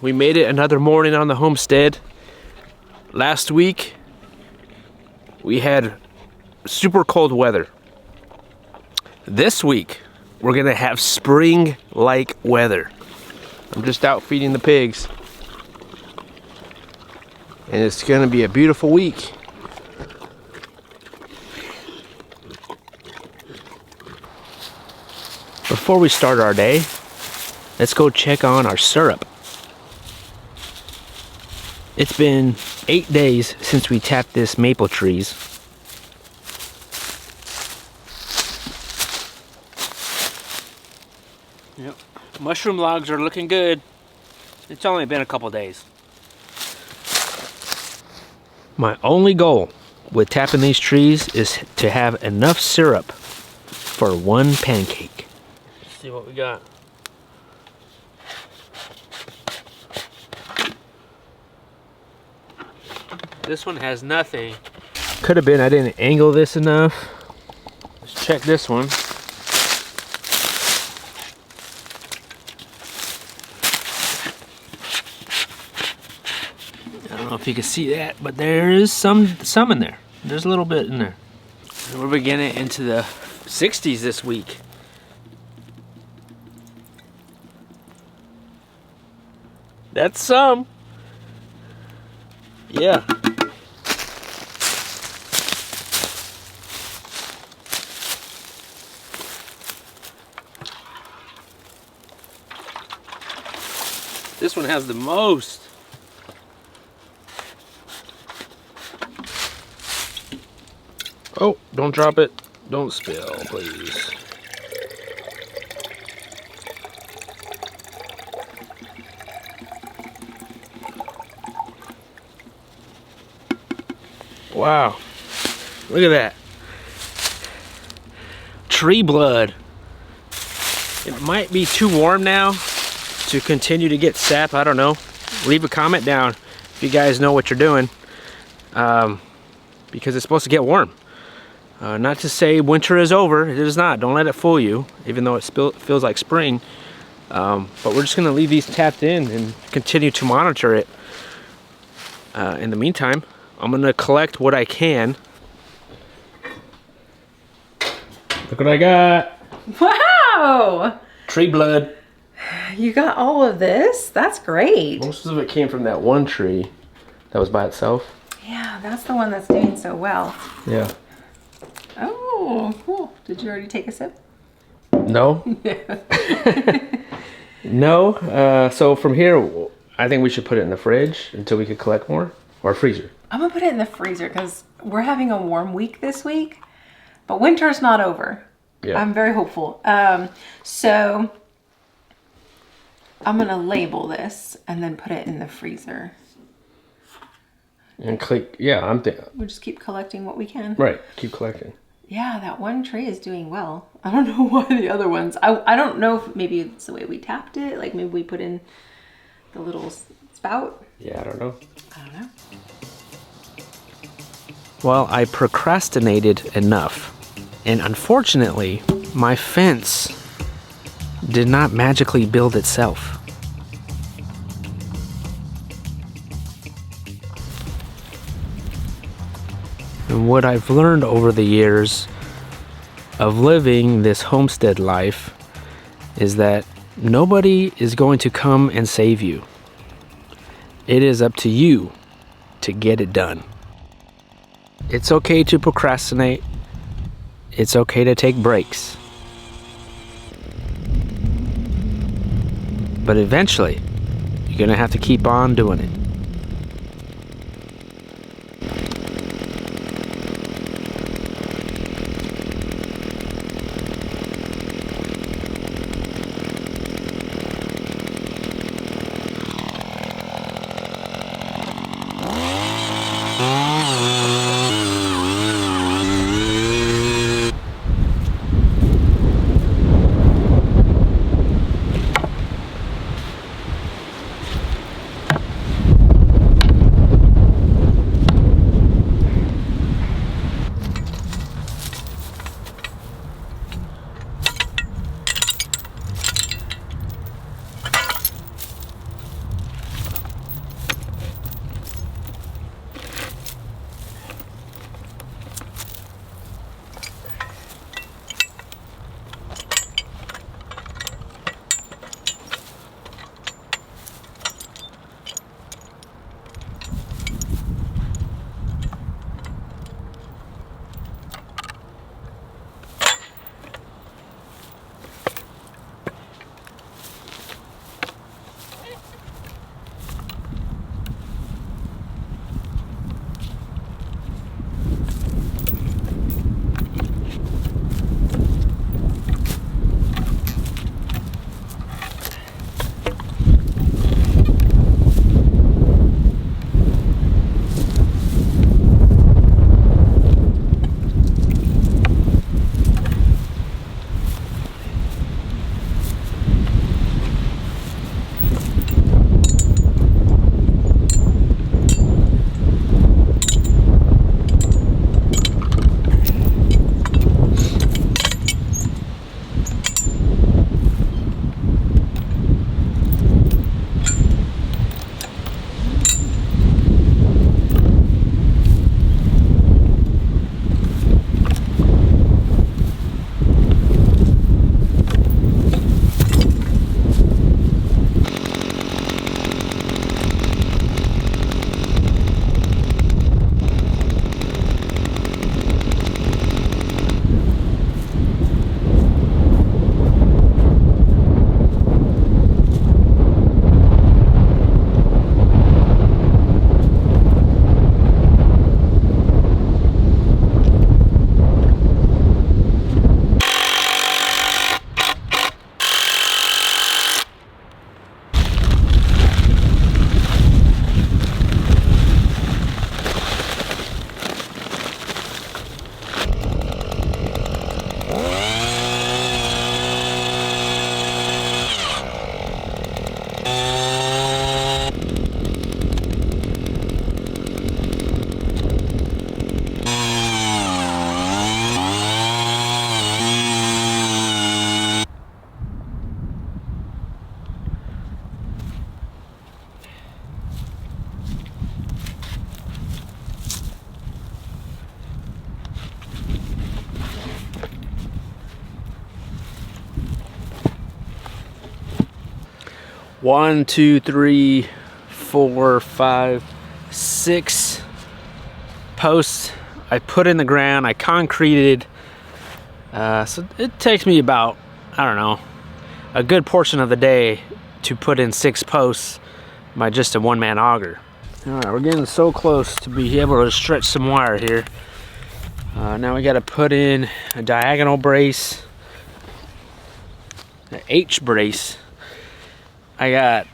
We made it another morning on the homestead. Last week, we had super cold weather. This week, we're gonna have spring-like weather. I'm just out feeding the pigs. And it's gonna be a beautiful week. Before we start our day, let's go check on our syrup. It's been 8 days since we tapped this maple trees. Yep. Mushroom logs are looking good. It's only been a couple days. My only goal with tapping these trees is to have enough syrup for one pancake. Let's see what we got. This one has nothing. Could have been I didn't angle this enough. Let's check this one. I don't know if you can see that, but there is some in there. There's a little bit in there. And we're beginning into the 60s this week. That's some. Yeah. This one has the most. Oh, don't drop it. Don't spill, please. Wow. Look at that. Tree blood. It might be too warm now to continue to get sap. I don't know. Leave a comment down if you guys know what you're doing, because it's supposed to get warm. Not to say winter is over. It is not. Don't let it fool you, even though it feels like spring. But we're just gonna leave these tapped in and continue to monitor it. In the meantime, I'm gonna collect what I can. Look what I got. Wow! Tree blood. You got all of this? That's great. Most of it came from that one tree that was by itself. Yeah, that's the one that's doing so well. Yeah. Oh, cool. Did you already take a sip? No. No. So from here, I think we should put it in the fridge until we could collect more, or freezer. I'm gonna put it in the freezer because we're having a warm week this week, but winter's not over. Yeah. I'm very hopeful. So I'm gonna label this and then put it in the freezer. And click. Yeah, I'm thinking. We'll just keep collecting what we can. Right. Keep collecting. Yeah, that one tree is doing well. I don't know why the other ones. I don't know if maybe it's the way we tapped it. Like maybe we put in the little spout. Yeah, I don't know. I don't know. Well, I procrastinated enough. And unfortunately, my fence did not magically build itself. And what I've learned over the years of living this homestead life is that nobody is going to come and save you. It is up to you to get it done. It's okay to procrastinate. It's okay to take breaks. But eventually, you're gonna have to keep on doing it. 1, 2, 3, 4, 5, 6 posts I put in the ground. I concreted. So it takes me about, I don't know, a good portion of the day to put in 6 posts by just a one-man auger. All right, we're getting so close to be able to stretch some wire here. Now we got to put in a diagonal brace, an H brace. I got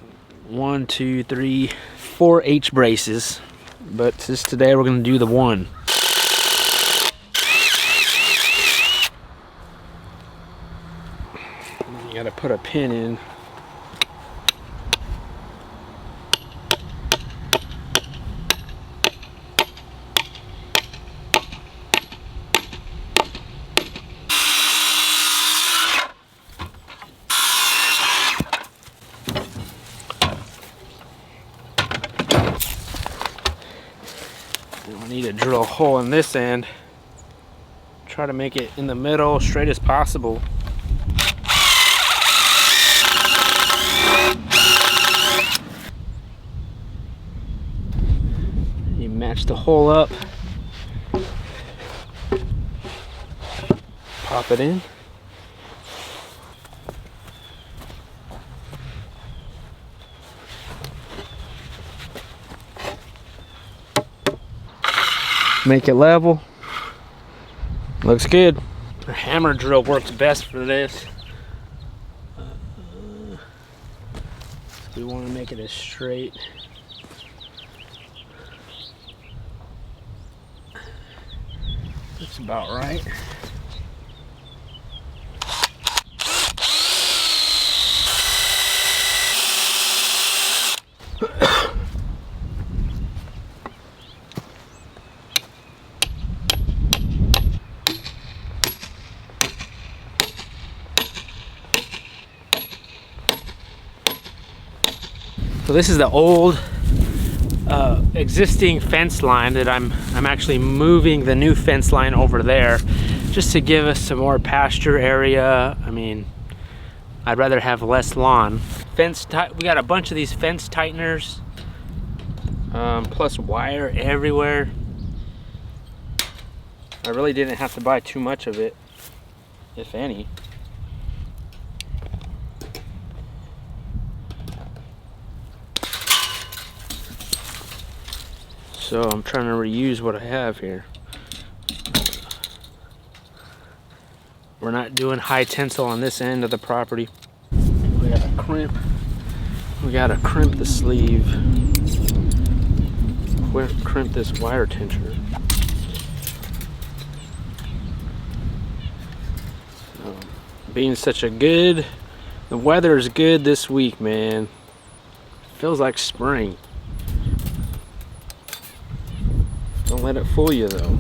1, 2, 3, 4 H braces, but just today we're going to do the one. You got to put a pin in. I need to drill a hole in this end. Try to make it in the middle, straight as possible. You match the hole up. Pop it in. Make it level. Looks good. The hammer drill works best for this. So we want to make it as straight. That's about right. So this is the old existing fence line that I'm actually moving the new fence line over there just to give us some more pasture area. I mean, I'd rather have less lawn. We got a bunch of these fence tighteners, plus wire everywhere. I really didn't have to buy too much of it, if any. So I'm trying to reuse what I have here. We're not doing high tensile on this end of the property. We gotta crimp. We gotta crimp the sleeve. Crimp this wire tensioner. So, being such a good, the weather is good this week, man. Feels like spring. Don't let it fool you though.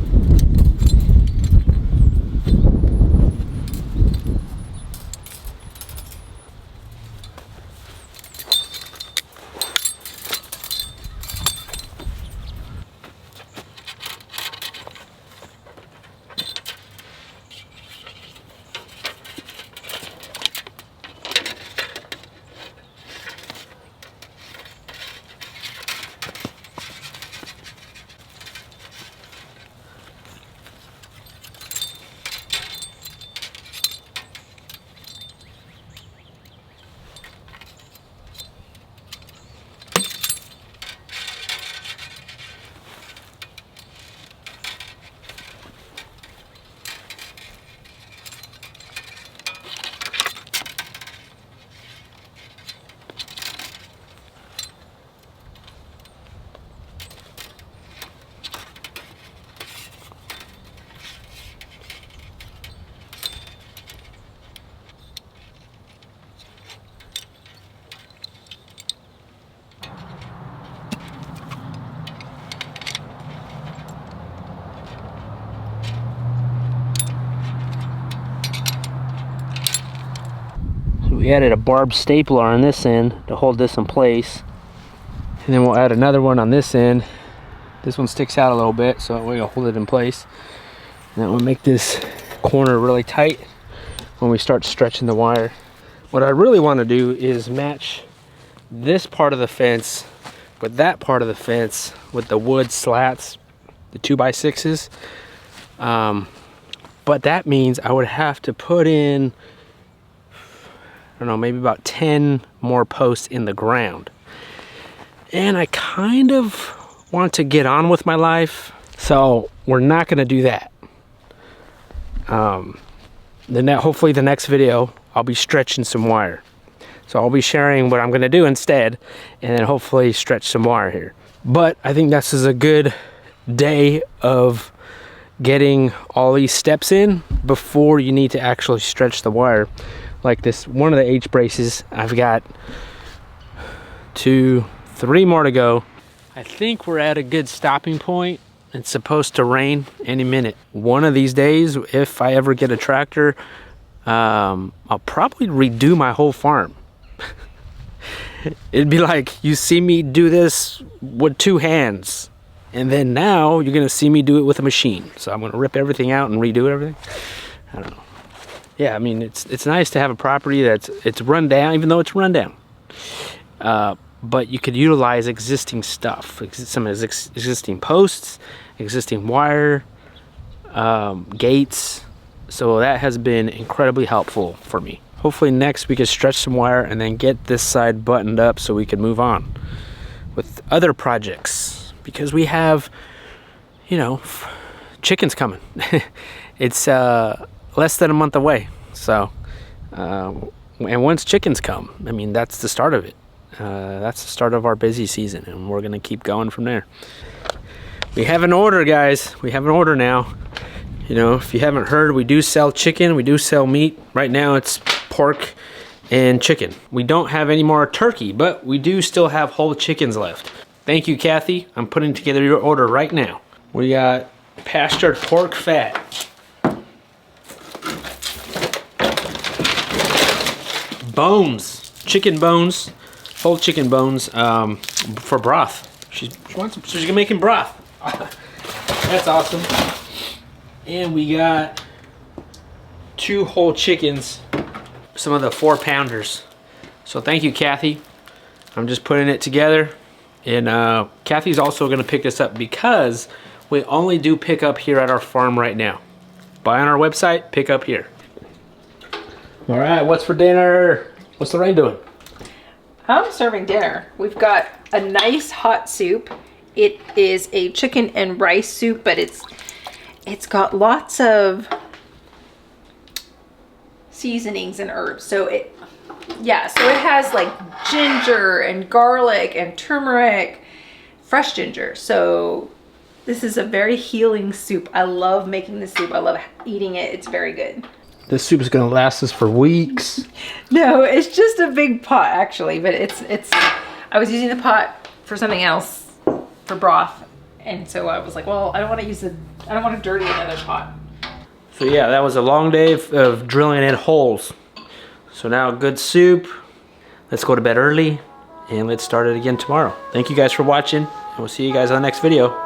We added a barbed stapler on this end to hold this in place. And then we'll add another one on this end. This one sticks out a little bit, so we'll hold it in place. And that will make this corner really tight when we start stretching the wire. What I really want to do is match this part of the fence with that part of the fence with the wood slats, the 2x6s. But that means I would have to put in, I don't know, maybe about 10 more posts in the ground. And I kind of want to get on with my life, so we're not going to do that. Hopefully the next video, I'll be stretching some wire. So I'll be sharing what I'm going to do instead, and then hopefully stretch some wire here. But I think this is a good day of getting all these steps in before you need to actually stretch the wire. Like this, one of the H braces, I've got 2, 3 more to go. I think we're at a good stopping point. It's supposed to rain any minute. One of these days, if I ever get a tractor, I'll probably redo my whole farm. It'd be like, you see me do this with 2 hands, and then now you're gonna see me do it with a machine. So I'm gonna rip everything out and redo everything. I don't know. Yeah, I mean, it's nice to have a property it's run down, even though it's run down. But you could utilize existing stuff, some existing posts, existing wire, gates. So that has been incredibly helpful for me. Hopefully next we can stretch some wire and then get this side buttoned up so we can move on with other projects, because we have, you know, chickens coming. It's less than a month away. So, and once chickens come, I mean, that's the start of it. That's the start of our busy season, and we're gonna keep going from there. We have an order, guys. We have an order now. You know, if you haven't heard, we do sell chicken, we do sell meat. Right now it's pork and chicken. We don't have any more turkey, but we do still have whole chickens left. Thank you, Kathy. I'm putting together your order right now. We got pastured pork fat. Bones, chicken bones, whole chicken bones for broth. She wants some, so she's making broth. That's awesome. And we got 2 whole chickens, some of the 4-pounders. So thank you, Kathy. I'm just putting it together. And Kathy's also gonna pick this up because we only do pick up here at our farm right now. Buy on our website, pick up here. All right, what's for dinner? What's Lorraine doing? I'm serving dinner. We've got a nice hot soup. It is a chicken and rice soup, but it's got lots of seasonings and herbs. So it has like ginger and garlic and turmeric, fresh ginger. So this is a very healing soup. I love making this soup. I love eating it. It's very good. This soup is gonna last us for weeks. No, it's just a big pot actually, but I was using the pot for something else, for broth. And so I was like, well, I don't want to dirty another pot. So yeah, that was a long day of drilling in holes. So now good soup. Let's go to bed early and let's start it again tomorrow. Thank you guys for watching, and we'll see you guys on the next video.